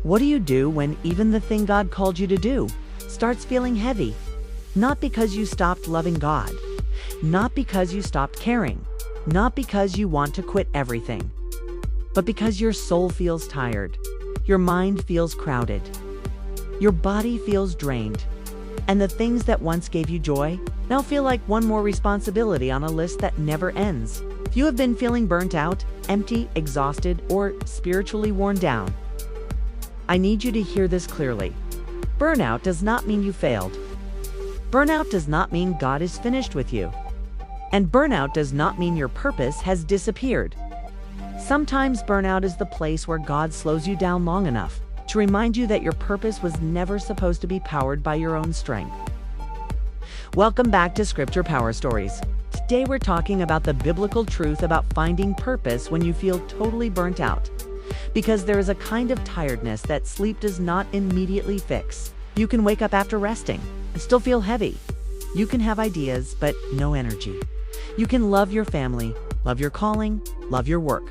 What do you do when even the thing God called you to do starts feeling heavy? Not because you stopped loving God, not because you stopped caring, not because you want to quit everything, but because your soul feels tired, your mind feels crowded, your body feels drained, and the things that once gave you joy now feel like one more responsibility on a list that never ends. If you have been feeling burnt out, empty, exhausted, or spiritually worn down, I need you to hear this clearly. Burnout does not mean you failed. Burnout does not mean God is finished with you. And burnout does not mean your purpose has disappeared. Sometimes burnout is the place where God slows you down long enough to remind you that your purpose was never supposed to be powered by your own strength. Welcome back to Scripture Power Stories. Today we're talking about the biblical truth about finding purpose when you feel totally burnt out. Because there is a kind of tiredness that sleep does not immediately fix. You can wake up after resting and still feel heavy. You can have ideas, but no energy. You can love your family, love your calling, love your work,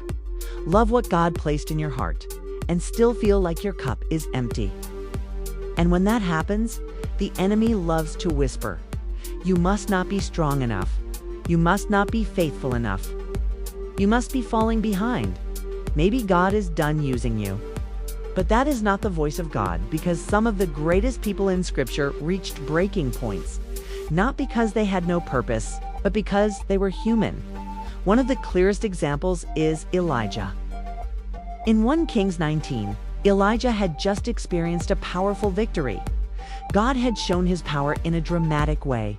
love what God placed in your heart, and still feel like your cup is empty. And when that happens, the enemy loves to whisper, "You must not be strong enough. You must not be faithful enough. You must be falling behind. Maybe God is done using you." But that is not the voice of God, because some of the greatest people in Scripture reached breaking points, not because they had no purpose, but because they were human. One of the clearest examples is Elijah. In 1 Kings 19, Elijah had just experienced a powerful victory. God had shown his power in a dramatic way.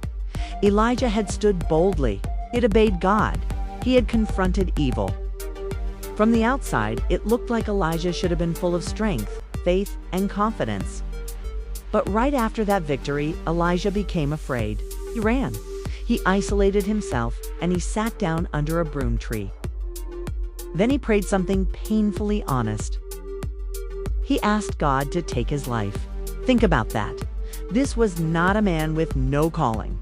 Elijah had stood boldly. He had obeyed God. He had confronted evil. From the outside, it looked like Elijah should have been full of strength, faith, and confidence. But right after that victory, Elijah became afraid. He ran. He isolated himself, and he sat down under a broom tree. Then he prayed something painfully honest. He asked God to take his life. Think about that. This was not a man with no calling.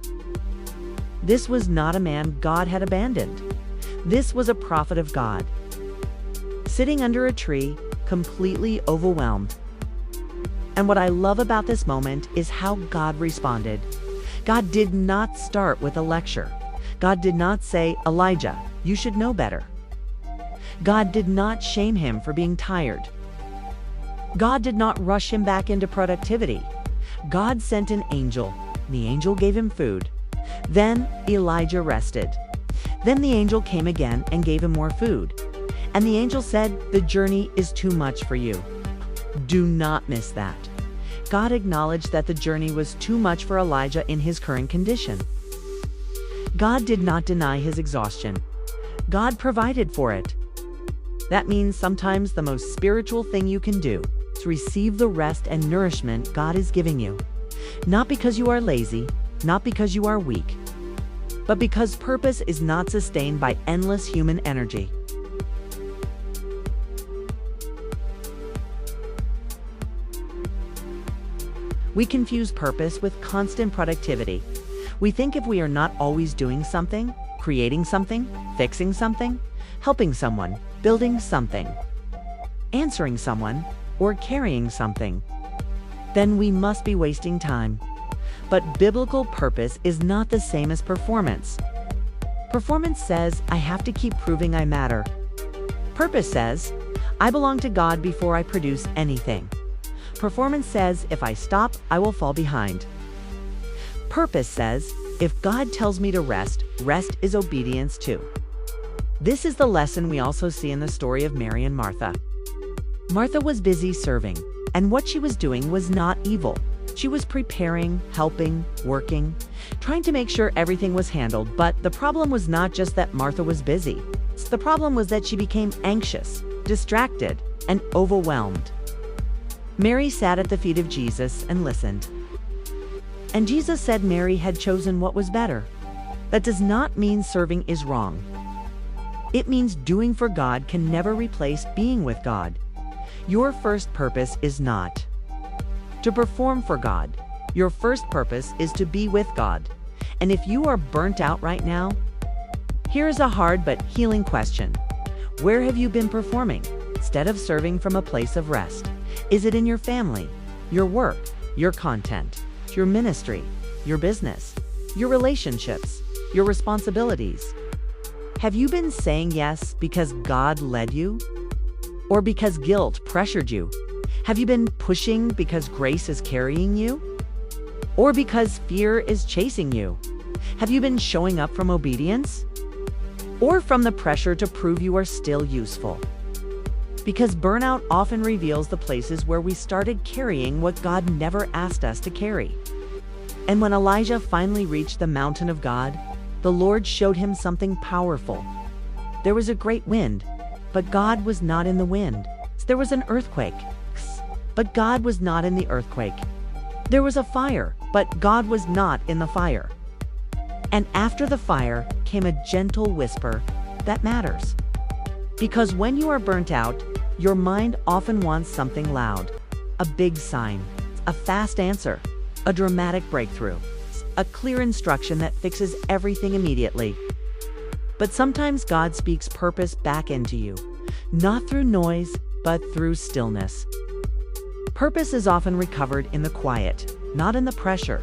This was not a man God had abandoned. This was a prophet of God, sitting under a tree, completely overwhelmed. And what I love about this moment is how God responded. God did not start with a lecture. God did not say, "Elijah, you should know better." God did not shame him for being tired. God did not rush him back into productivity. God sent an angel. The angel gave him food. Then Elijah rested. Then the angel came again and gave him more food. And the angel said, "The journey is too much for you." Do not miss that. God acknowledged that the journey was too much for Elijah in his current condition. God did not deny his exhaustion. God provided for it. That means sometimes the most spiritual thing you can do is receive the rest and nourishment God is giving you. Not because you are lazy, not because you are weak, but because purpose is not sustained by endless human energy. We confuse purpose with constant productivity. We think if we are not always doing something, creating something, fixing something, helping someone, building something, answering someone, or carrying something, then we must be wasting time. But biblical purpose is not the same as performance. Performance says, "I have to keep proving I matter." Purpose says, "I belong to God before I produce anything." Performance says, "If I stop, I will fall behind." Purpose says, "If God tells me to rest, rest is obedience too." This is the lesson we also see in the story of Mary and Martha. Martha was busy serving, and what she was doing was not evil. She was preparing, helping, working, trying to make sure everything was handled. But the problem was not just that Martha was busy. The problem was that she became anxious, distracted, and overwhelmed. Mary sat at the feet of Jesus and listened. And Jesus said Mary had chosen what was better. That does not mean serving is wrong. It means doing for God can never replace being with God. Your first purpose is not to perform for God. Your first purpose is to be with God. And if you are burnt out right now, here is a hard but healing question. Where have you been performing instead of serving from a place of rest? Is it in your family, your work, your content, your ministry, your business, your relationships, your responsibilities? Have you been saying yes because God led you? Or because guilt pressured you? Have you been pushing because grace is carrying you? Or because fear is chasing you? Have you been showing up from obedience? Or from the pressure to prove you are still useful? Because burnout often reveals the places where we started carrying what God never asked us to carry. And when Elijah finally reached the mountain of God, the Lord showed him something powerful. There was a great wind, but God was not in the wind. There was an earthquake, but God was not in the earthquake. There was a fire, but God was not in the fire. And after the fire came a gentle whisper that matters. Because when you are burnt out, your mind often wants something loud, a big sign, a fast answer, a dramatic breakthrough, a clear instruction that fixes everything immediately. But sometimes God speaks purpose back into you, not through noise, but through stillness. Purpose is often recovered in the quiet, not in the pressure,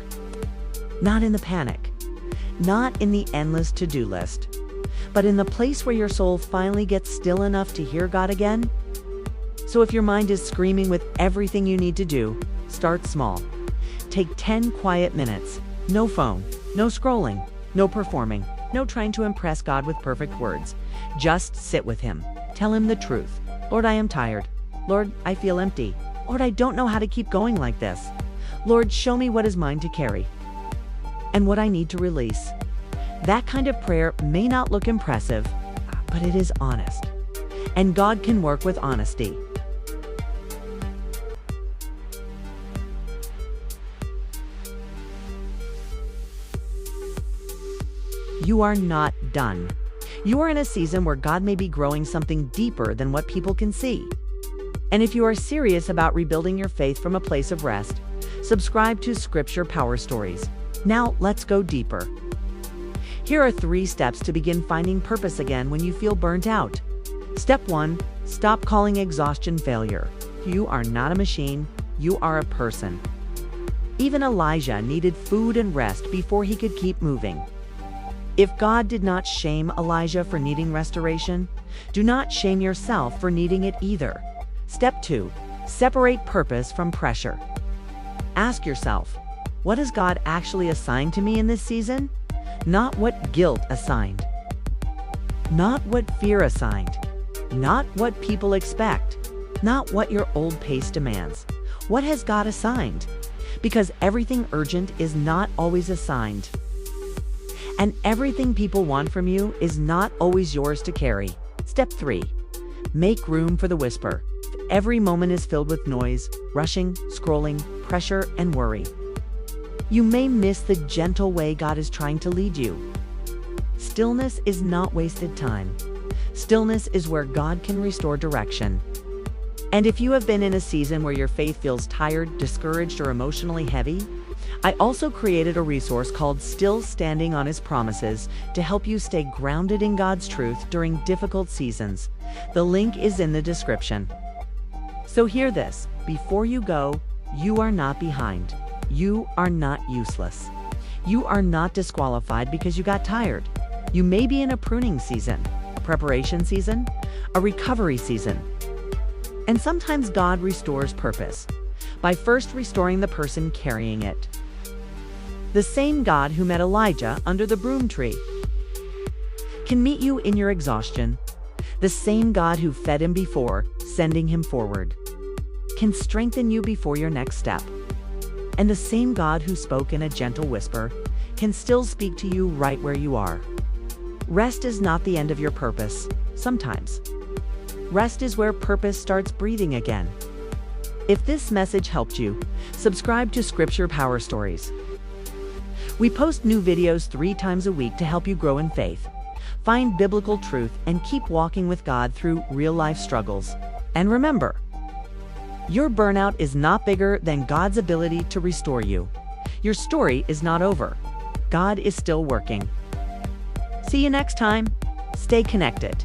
not in the panic, not in the endless to-do list, but in the place where your soul finally gets still enough to hear God again. So if your mind is screaming with everything you need to do, start small. Take 10 quiet minutes. No phone, no scrolling, no performing, no trying to impress God with perfect words. Just sit with Him. Tell Him the truth. Lord, I am tired. Lord, I feel empty. Lord, I don't know how to keep going like this. Lord, show me what is mine to carry and what I need to release. That kind of prayer may not look impressive, but it is honest. And God can work with honesty. You are not done. You are in a season where God may be growing something deeper than what people can see. And if you are serious about rebuilding your faith from a place of rest, subscribe to Scripture Power Stories. Now let's go deeper. Here are 3 steps to begin finding purpose again when you feel burnt out. Step 1, stop calling exhaustion failure. You are not a machine, you are a person. Even Elijah needed food and rest before he could keep moving. If God did not shame Elijah for needing restoration, do not shame yourself for needing it either. Step 2, separate purpose from pressure. Ask yourself, what has God actually assigned to me in this season? Not what guilt assigned. Not what fear assigned. Not what people expect. Not what your old pace demands. What has God assigned? Because everything urgent is not always assigned. And everything people want from you is not always yours to carry. Step 3, make room for the whisper. Every moment is filled with noise, rushing, scrolling, pressure, and worry. You may miss the gentle way God is trying to lead you. Stillness is not wasted time. Stillness is where God can restore direction. And if you have been in a season where your faith feels tired, discouraged, or emotionally heavy, I also created a resource called Still Standing on His Promises to help you stay grounded in God's truth during difficult seasons. The link is in the description. So hear this, before you go, you are not behind. You are not useless. You are not disqualified because you got tired. You may be in a pruning season, a preparation season, a recovery season. And sometimes God restores purpose by first restoring the person carrying it. The same God who met Elijah under the broom tree can meet you in your exhaustion. The same God who fed him before, sending him forward, can strengthen you before your next step. And the same God who spoke in a gentle whisper can still speak to you right where you are. Rest is not the end of your purpose, sometimes. Rest is where purpose starts breathing again. If this message helped you, subscribe to Scripture Power Stories. We post new videos 3 times a week to help you grow in faith, find biblical truth, and keep walking with God through real-life struggles. And remember, your burnout is not bigger than God's ability to restore you. Your story is not over. God is still working. See you next time. Stay connected.